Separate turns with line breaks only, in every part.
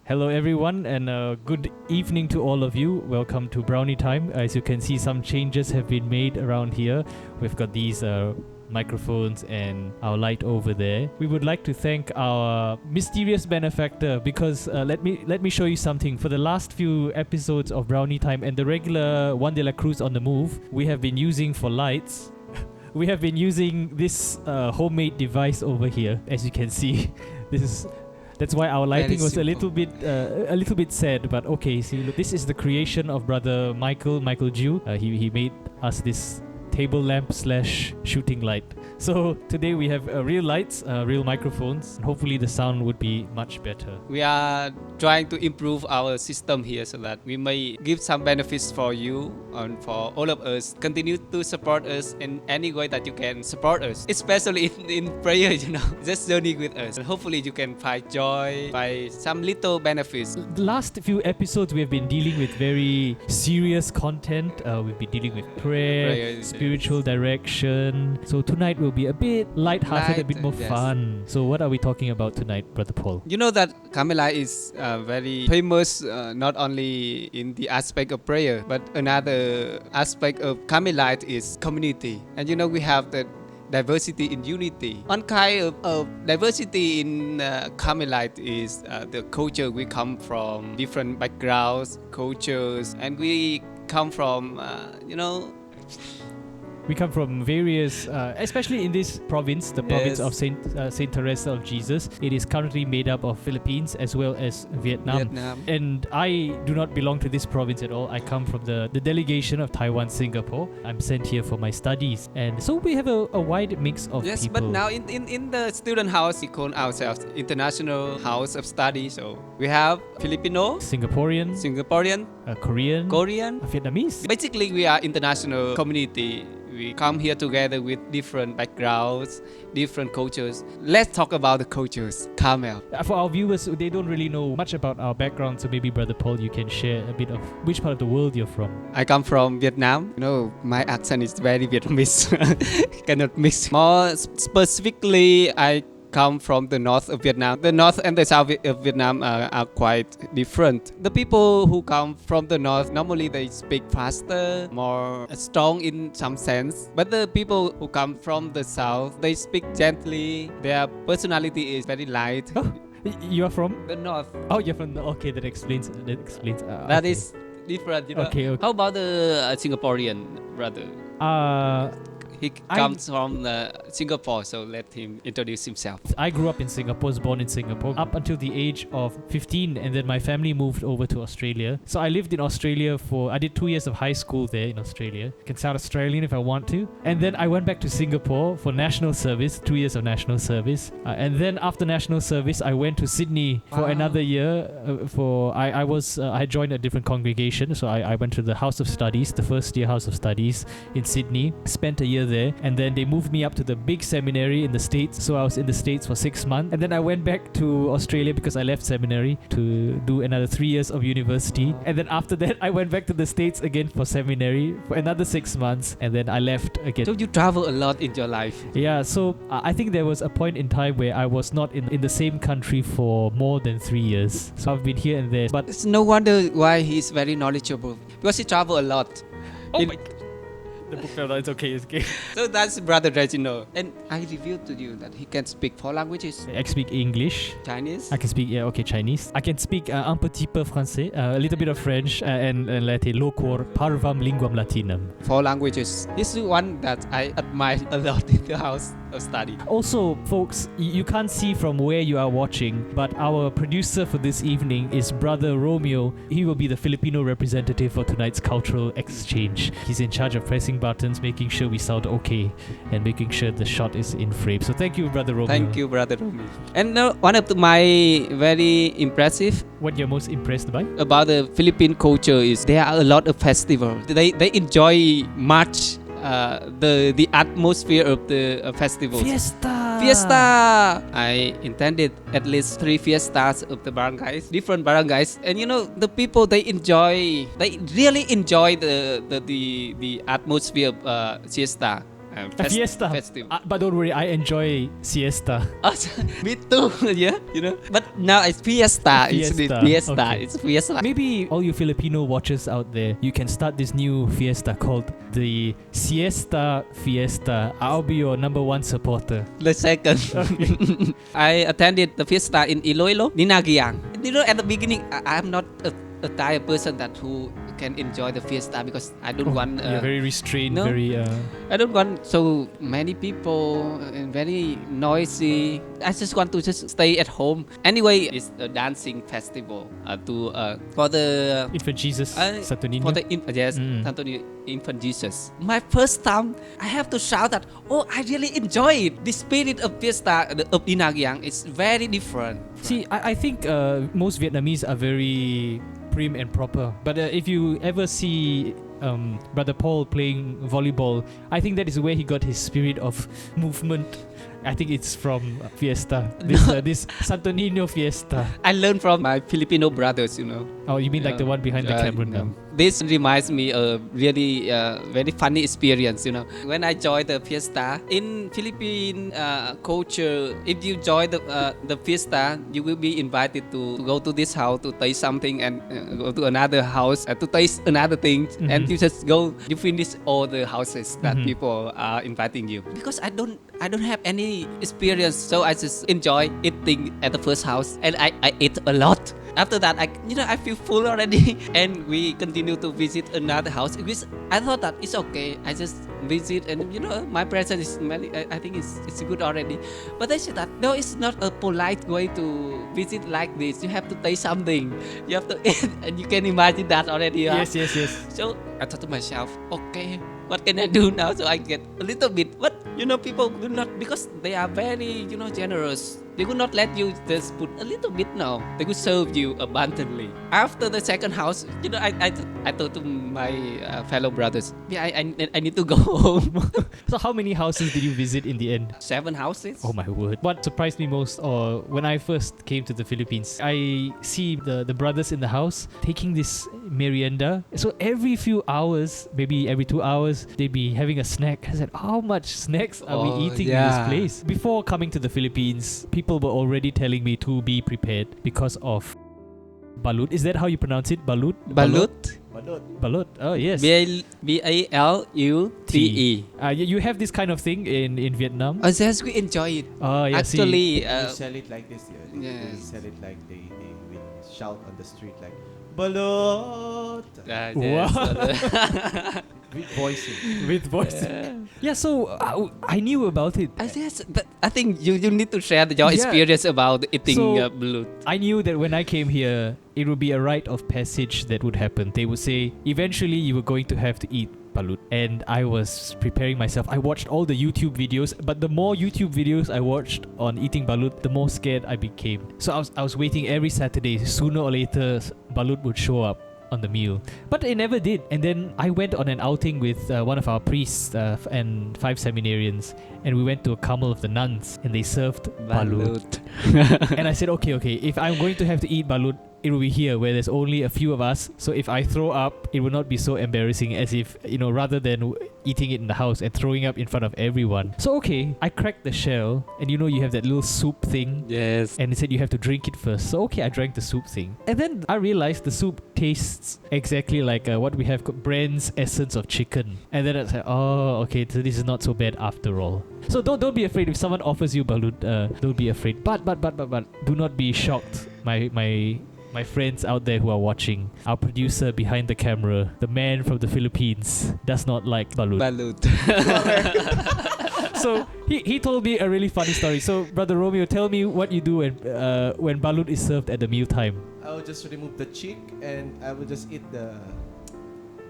Hello everyone and good evening to all of you. Welcome to Brownie time. As you can see, some changes have been made around here. We've got these microphones and our light over there. We would like to thank our mysterious benefactor because let me show you something. For the last few episodes of Brownie time and the regular One de la Cruz on the Move, we have been using for lights. We have been using this homemade device over here. As you can see, that's why our lighting was a little bit sad, but okay. See, look, this is the creation of brother Michael Jew. He made us this table lamp / shooting light. So today we have real lights, real microphones, and hopefully the sound would be much better.
We are trying to improve our system here so that we may give some benefits for you and for all of us. Continue to support us in any way that you can support us, especially in prayer, just journey with us. And hopefully you can find joy by some little benefits.
The last few episodes we have been dealing with very serious content. We've been dealing with prayer, spiritual direction. So tonight will be a bit light-hearted, a bit more fun. So what are we talking about tonight, Brother Paul?
You know that Carmel is very famous not only in the aspect of prayer, but another aspect of Carmelite is community. And we have the diversity in unity. One kind of diversity in Carmelite is the culture. We come from different backgrounds, cultures, and we come from,
We come from various, especially in this province, the province of Saint Teresa of Jesus. It is currently made up of Philippines as well as Vietnam. And I do not belong to this province at all. I come from the delegation of Taiwan, Singapore. I'm sent here for my studies. And so we have a wide mix of people.
Yes, but now in the student house, we call ourselves International House of Study. So we have Filipino,
Singaporean, Korean, Vietnamese.
Basically, we are international community. We come here together with different backgrounds, different cultures. Let's talk about the cultures. Carmel.
For our viewers, they don't really know much about our background, so maybe Brother Paul, you can share a bit of which part of the world you're from.
I come from Vietnam. My accent is very Vietnamese. Cannot mix. More specifically, I come from the north of Vietnam. The north and the south of Vietnam are quite different. The people who come from the north, normally they speak faster, more strong in some sense. But the people who come from the south, they speak gently. Their personality is very light.
Oh, you are from?
The north.
Oh, you're from the... Okay, that explains.
That
okay.
is different,
Okay.
How about the Singaporean brother? He comes from Singapore, so let him introduce himself.
I grew up in Singapore, was born in Singapore up until the age of 15, and then my family moved over to Australia. So I lived in Australia I did 2 years of high school there in Australia. I can sound Australian if I want to. And then I went back to Singapore for national service, 2 years of national service. And then after national service, I went to Sydney for another year. I joined a different congregation, so I went to the House of Studies, the first year House of Studies in Sydney. Spent a year there, and then they moved me up to the big seminary in the States. So I was in the States for 6 months, and then I went back to Australia because I left seminary to do another 3 years of university. And then after that, I went back to the States again for seminary for another 6 months, and then I left again.
So you travel a lot in your life.
Yeah, so I think there was a point in time where I was not in the same country for more than 3 years. So I've been here and there. But
it's no wonder why he's very knowledgeable, because he travel a lot.
Oh my... The book fell down. It's okay.
So that's Brother Reginald. And I revealed to you that he can speak 4 languages.
I speak English.
Chinese.
I can speak, Chinese. I can speak un petit peu français, a little bit of French, and Latin. Loquor parvam linguam latinum.
4 languages. He's the one that I admire a lot in the house of study.
Also, folks, you can't see from where you are watching, but our producer for this evening is Brother Romeo. He will be the Filipino representative for tonight's cultural exchange. He's in charge of pressing buttons, making sure we sound okay, and making sure the shot is in frame. So thank you, Brother Romeo.
Thank you, Brother Romeo. And one of my very impressive...
What you're most impressed by?
About the Philippine culture is there are a lot of festivals. They enjoy much the atmosphere of the festival.
FIESTA!
I intended at least 3 fiestas of the barangays, different barangays, and the people they really enjoy the atmosphere of fiesta.
Fiesta.
festival.
But don't worry, I enjoy siesta.
Me too, yeah, you know. But now it's fiesta.
Fiesta,
Fiesta.
okay.
It's fiesta.
Maybe all you Filipino watchers out there, you can start this new fiesta called the Siesta Fiesta. I'll be your number one supporter.
The second,
Okay.
I attended the fiesta in Iloilo, Ninagiang. You know, at the beginning, I'm not a type of person that who can enjoy the fiesta because I don't want.
You're very restrained,
no.
very.
I don't want so many people and very noisy. I just want to just stay at home. Anyway, it's a dancing festival for the
Infant Jesus, Santo Niño.
for the Santo Infant Jesus. My first time, I have to shout that, oh, I really enjoy it. The spirit of fiesta of Inagyang is very different.
See, I think most Vietnamese are very prim and proper. But if you ever see Brother Paul playing volleyball, I think that is where he got his spirit of movement. I think it's from Fiesta. This Santo Niño Fiesta.
I learned from my Filipino brothers, you know.
Oh, you mean like the one behind the camera now?
This reminds me a really very funny experience, you know. When I joined the fiesta in Philippine culture, if you join the fiesta, you will be invited to go to this house to taste something and go to another house to taste another thing, and you just go. You finish all the houses that people are inviting you. Because I don't have any experience, so I just enjoy eating at the first house, and I ate a lot. After that, I feel full already, and we continue to visit another house. Which I thought that it's okay. I just visit, and my presence is I think it's good already. But they said that no, it's not a polite way to visit like this. You have to taste something. You have to eat, and you can imagine that already.
Yes.
So I thought to myself, okay, what can I do now? So I get a little bit. But people do not, because they are very generous. They would not let you just put a little bit. No, they would serve you abundantly. After the second house, I told to my fellow brothers, yeah, I need to go home.
So how many houses did you visit in the end?
7 houses.
Oh my word. What surprised me most, or when I first came to the Philippines, I see the brothers in the house taking this merienda. So every few hours, maybe every 2 hours, they'd be having a snack. I said, how much snacks are we eating in this place? Before coming to the Philippines, people were already telling me to be prepared because of balut. Is that how you pronounce it? Balut?
Balut.
Balut. Oh yes.
BALUTE.
You have this kind of thing in Vietnam?
Oh, yes, we enjoy it.
Oh yeah.
Actually,
they sell it like this. They sell it like they will shout on the street like Balut with voicing.
With voice. Yeah, so I knew about it.
Yes, but I think you need to share your experience about eating balut.
I knew that when I came here, it would be a rite of passage that would happen. They would say, eventually you were going to have to eat balut. And I was preparing myself. I watched all the YouTube videos, but the more YouTube videos I watched on eating balut, the more scared I became. So I was waiting every Saturday. Sooner or later, balut would show up on the meal, but it never did. And then I went on an outing with one of our priests and 5 seminarians, and we went to a Carmel of the nuns, and they served balut. And I said, okay, if I'm going to have to eat balut, it will be here where there's only a few of us. So if I throw up, it will not be so embarrassing as if, rather than eating it in the house and throwing up in front of everyone. So okay, I cracked the shell, and you have that little soup thing.
Yes.
And they said you have to drink it first. So okay, I drank the soup thing. And then I realized the soup tastes exactly like what we have called Brand's essence of chicken. And then I said, oh, okay, so this is not so bad after all. So don't be afraid if someone offers you balut. Don't be afraid. But do not be shocked. My friends out there who are watching, our producer behind the camera, the man from the Philippines, does not like balut. So he told me a really funny story. So Brother Romeo, tell me what you do when balut is served at the mealtime.
I will just remove the cheek and I will just eat the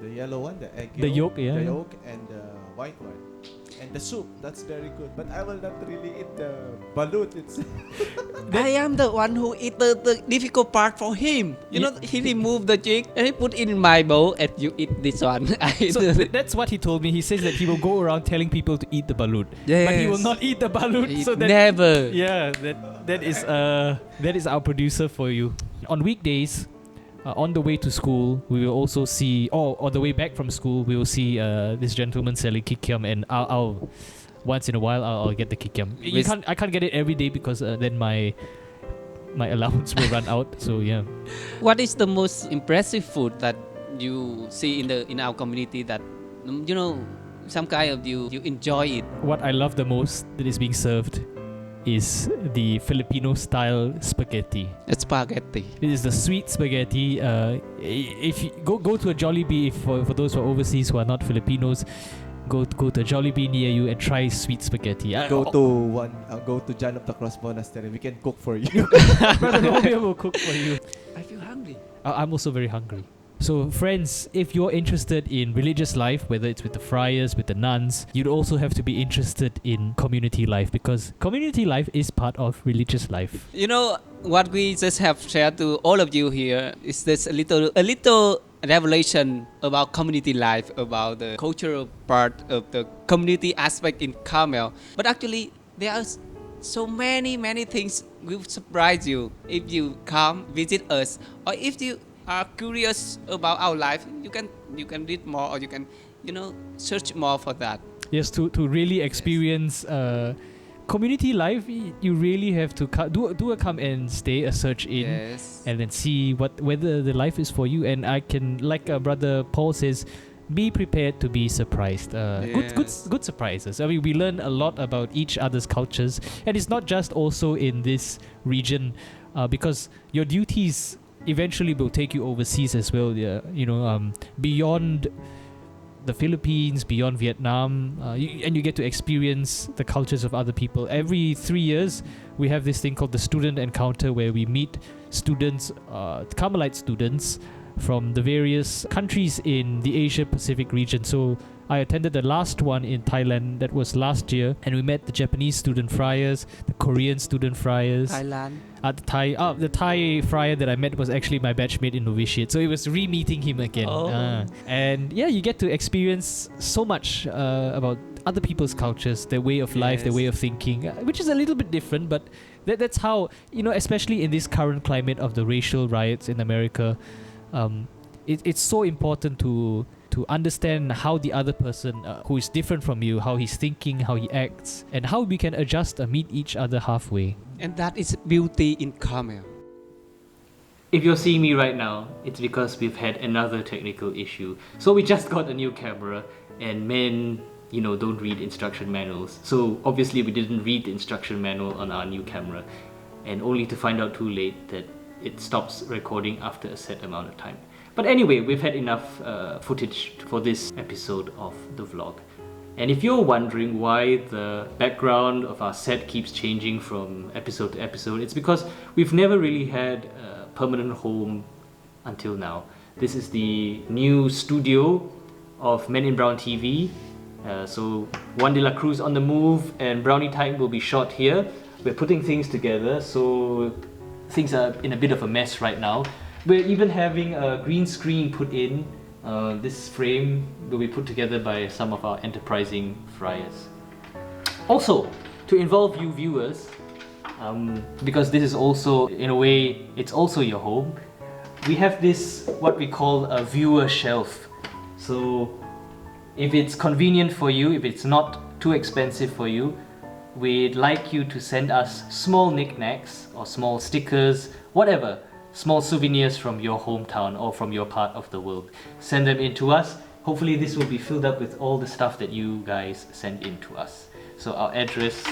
yellow one, the egg yolk,
The yolk, yeah.
the yolk and the white one. And the soup, that's very good. But I will not really eat the balut.
I am the one who eat the difficult part for him. He removed the cheek and he put it in my bowl, and you eat this one.
So that's what he told me. He says that he will go around telling people to eat the balut,
yes.
but he will not eat the balut.
Never.
Yeah, that is our producer for you. On weekdays, on the way to school, we will also see, or on the way back from school, we will see this gentleman selling kikiam, and I'll once in a while I'll get the kikiam. I can't get it every day because then my allowance will run out. So yeah.
What is the most impressive food that you see in our community that some kind of you enjoy it?
What I love the most that is being served is the Filipino style spaghetti.
It's spaghetti.
It is the sweet spaghetti. If you go to a Jollibee, for those who are overseas who are not Filipinos, go to a Jollibee near you and try sweet spaghetti.
Go to John of the Cross Monastery. We can cook for you.
Brother Romeo will cook for you.
I feel hungry.
I'm also very hungry. So friends, if you're interested in religious life, whether it's with the friars, with the nuns, you'd also have to be interested in community life, because community life is part of religious life.
What we just have shared to all of you here is this a little revelation about community life, about the cultural part of the community aspect in Carmel. But actually, there are so many things will surprise you if you come visit us, or if you are curious about our life. You can read more, or you can search more for that.
Yes, to really experience community life, you really have to do a come and stay, a search in, and then see whether the life is for you. And I can, like Brother Paul says, be prepared to be surprised. Good surprises. I mean, we learn a lot about each other's cultures, and it's not just also in this region, because your duties eventually will take you overseas as well. Beyond the Philippines, beyond Vietnam, and you get to experience the cultures of other people. Every 3 years, we have this thing called the Student Encounter, where we meet students, Carmelite students from the various countries in the Asia Pacific region. So I attended the last one in Thailand. That was last year, and we met the Japanese student friars, the Korean student friars.
Thailand.
The Thai friar that I met was actually my batchmate in novitiate, so it was re-meeting him again. And yeah, you get to experience so much about other people's cultures, their way of life, their way of thinking, which is a little bit different, but that's how, especially in this current climate of the racial riots in America, it's so important to understand how the other person who is different from you, how he's thinking, how he acts, and how we can adjust and meet each other halfway.
And that is beauty in Carmel.
If you're seeing me right now, it's because we've had another technical issue. So we just got a new camera, and men, don't read instruction manuals. So obviously we didn't read the instruction manual on our new camera, and only to find out too late that it stops recording after a set amount of time. But anyway, we've had enough footage for this episode of the vlog. And if you're wondering why the background of our set keeps changing from episode to episode, it's because we've never really had a permanent home until now. This is the new studio of Men in Brown TV. So Juan de la Cruz on the move and Brownie Time will be shot here. We're putting things together, so things are in a bit of a mess right now. We're even having a green screen put in. This frame will be put together by some of our enterprising friars. Also, to involve you viewers, because this is also, in a way, it's also your home, we have this, what we call a viewer shelf. So if it's convenient for you, if it's not too expensive for you, we'd like you to send us small knickknacks or small stickers, whatever, small souvenirs from your hometown or from your part of the world. Send them in to us. Hopefully this will be filled up with all the stuff that you guys send in to us. So our address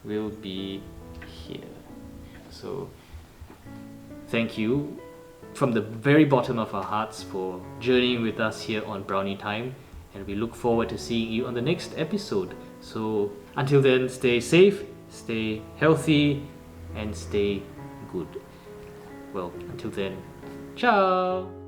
will be here. So thank you from the very bottom of our hearts for journeying with us here on Brownie Time, and we look forward to seeing you on the next episode. So until then, stay safe, stay healthy, and stay good. Well, until then, ciao!